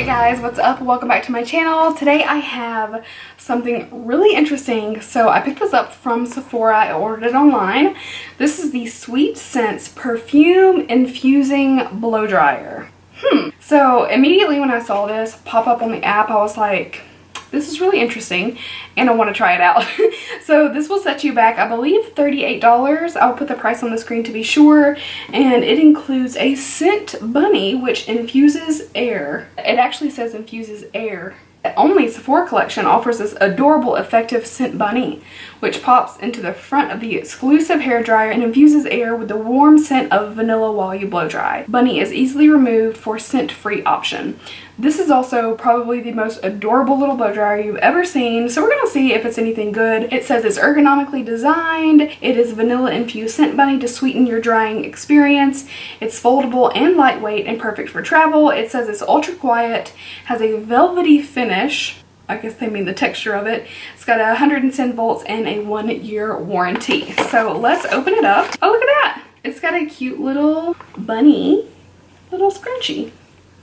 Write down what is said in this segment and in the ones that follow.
guys, what's up? Welcome back to my channel. Today I have something really interesting. So I picked this up from Sephora. I ordered it online. This is the Sweet Scents Perfume Infusing Blow Dryer. So immediately when I saw this pop up on the app, I was like, this is really interesting and I want to try it out. So this will set you back, I believe, $38. I'll put the price on the screen to be sure. And it includes a scent bunny which infuses air. It actually says infuses air. Only Sephora collection offers this adorable effective scent bunny which pops into the front of the exclusive hair dryer and infuses air with the warm scent of vanilla while you blow dry. Bunny is easily removed for scent-free option. This is also probably the most adorable little blow dryer you've ever seen, so we're gonna see if it's anything good. It says it's ergonomically designed. It is vanilla infused scent bunny to sweeten your drying experience. It's foldable and lightweight and perfect for travel. It says it's ultra quiet, has a velvety finish. I guess they mean the texture of it. It's got 110 volts and a 1-year warranty. So let's open it up. Oh, look at that. It's got a cute little bunny, little scrunchie.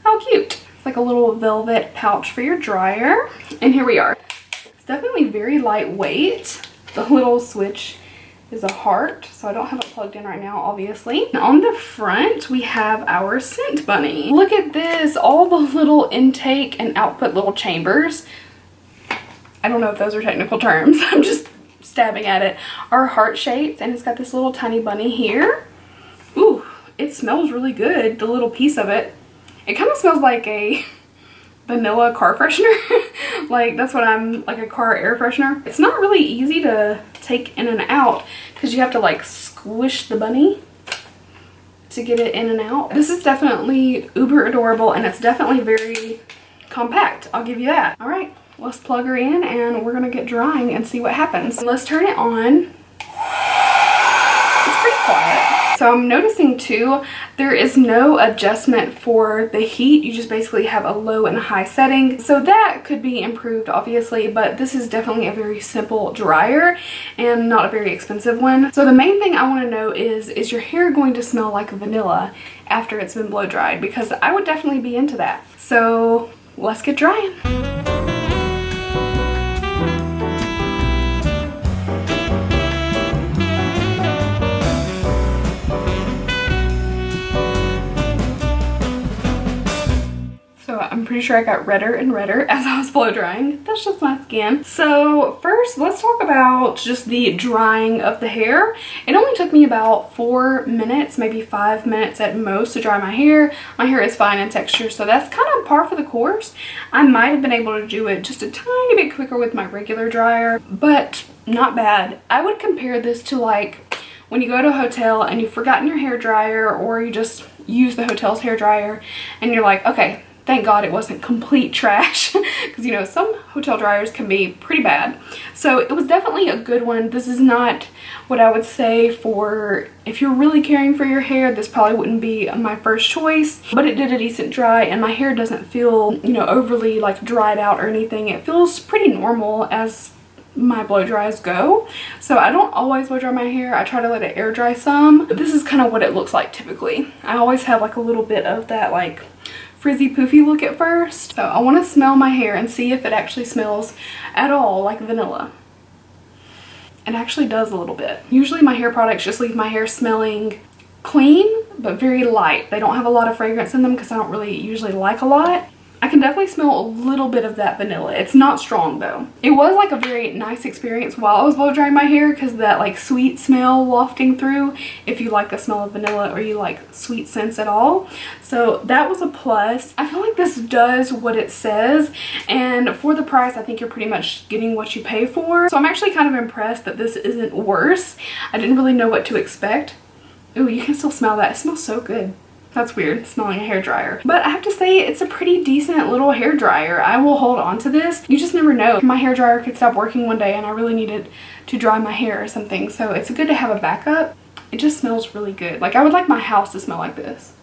How cute. It's like a little velvet pouch for your dryer. And here we are. It's definitely very lightweight. The little switch is a heart, so I don't have it plugged in right now, obviously. And on the front, we have our scent bunny. Look at this, all the little intake and output little chambers. I don't know if those are technical terms. I'm just stabbing at it. Are heart shaped, and it's got this little tiny bunny here. Ooh, it smells really good, the little piece of it. It kind of smells like a vanilla car freshener. Like that's what like a car air freshener. It's not really easy to take in and out because you have to like squish the bunny to get it in and out. This is definitely uber adorable and it's definitely very compact. I'll give you that. All right, let's plug her in and we're gonna get drying and see what happens. Let's turn it on. It's pretty quiet. So I'm noticing too, there is no adjustment for the heat. You just basically have a low and high setting. So that could be improved obviously, but this is definitely a very simple dryer and not a very expensive one. So the main thing I want to know is your hair going to smell like vanilla after it's been blow dried? Because I would definitely be into that. So let's get drying. I'm pretty sure I got redder and redder as I was blow drying. That's just my skin. So first, let's talk about just the drying of the hair. It only took me about 4 minutes, maybe 5 minutes at most to dry my hair. My hair is fine in texture, so that's kind of par for the course. I might have been able to do it just a tiny bit quicker with my regular dryer, but not bad. I would compare this to like when you go to a hotel and you've forgotten your hair dryer, or you just use the hotel's hair dryer and you're like, okay, thank God it wasn't complete trash because you know some hotel dryers can be pretty bad. So it was definitely a good one. This is not what I would say for if you're really caring for your hair. This probably wouldn't be my first choice, but it did a decent dry and my hair doesn't feel, you know, overly like dried out or anything. It feels pretty normal as my blow dries go. So I don't always blow dry my hair. I try to let it air dry some, but this is kind of what it looks like typically. I always have like a little bit of that like frizzy poofy look at first. So I want to smell my hair and see if it actually smells at all like vanilla. It actually does a little bit. Usually my hair products just leave my hair smelling clean but very light. They don't have a lot of fragrance in them because I don't really usually like a lot. I can definitely smell a little bit of that vanilla. It's not strong though. It was like a very nice experience while I was blow drying my hair because that like sweet smell wafting through if you like the smell of vanilla or you like sweet scents at all. So that was a plus. I feel like this does what it says, and for the price I think you're pretty much getting what you pay for. So I'm actually kind of impressed that this isn't worse. I didn't really know what to expect. Ooh, you can still smell that. It smells so good. That's weird, smelling a hair dryer. But I have to say, it's a pretty decent little hair dryer. I will hold on to this. You just never know. My hair dryer could stop working one day and I really needed to dry my hair or something. So it's good to have a backup. It just smells really good. Like I would like my house to smell like this.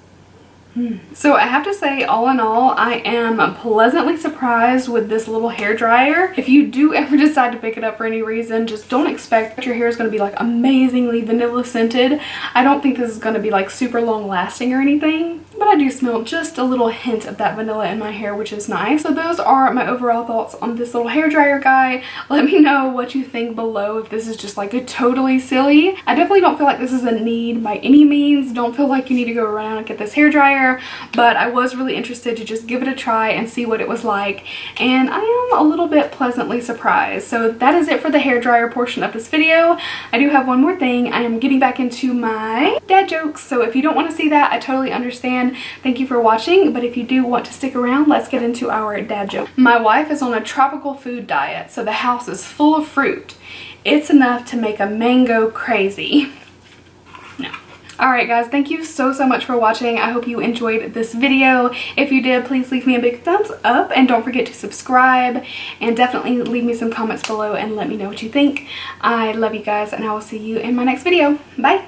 So I have to say, all in all, I am pleasantly surprised with this little hair dryer. If you do ever decide to pick it up for any reason, just don't expect that your hair is going to be like amazingly vanilla scented. I don't think this is going to be like super long lasting or anything, but I do smell just a little hint of that vanilla in my hair, which is nice. So those are my overall thoughts on this little hairdryer guy. Let me know what you think below, if this is just like a totally silly. I definitely don't feel like this is a need by any means. Don't feel like you need to go around and get this hairdryer, but I was really interested to just give it a try and see what it was like, and I am a little bit pleasantly surprised. So that is it for the hairdryer portion of this video. I do have one more thing. I am getting back into my dad jokes, so if you don't want to see that, I totally understand. Thank you for watching, but if you do want to stick around, let's get into our dad joke. My wife is on a tropical food diet, so the house is full of fruit. It's enough to make a mango crazy. No. Alright guys, thank you so much for watching. I hope you enjoyed this video. If you did, please leave me a big thumbs up and don't forget to subscribe, and definitely leave me some comments below and let me know what you think. I love you guys, and I will see you in my next video. Bye!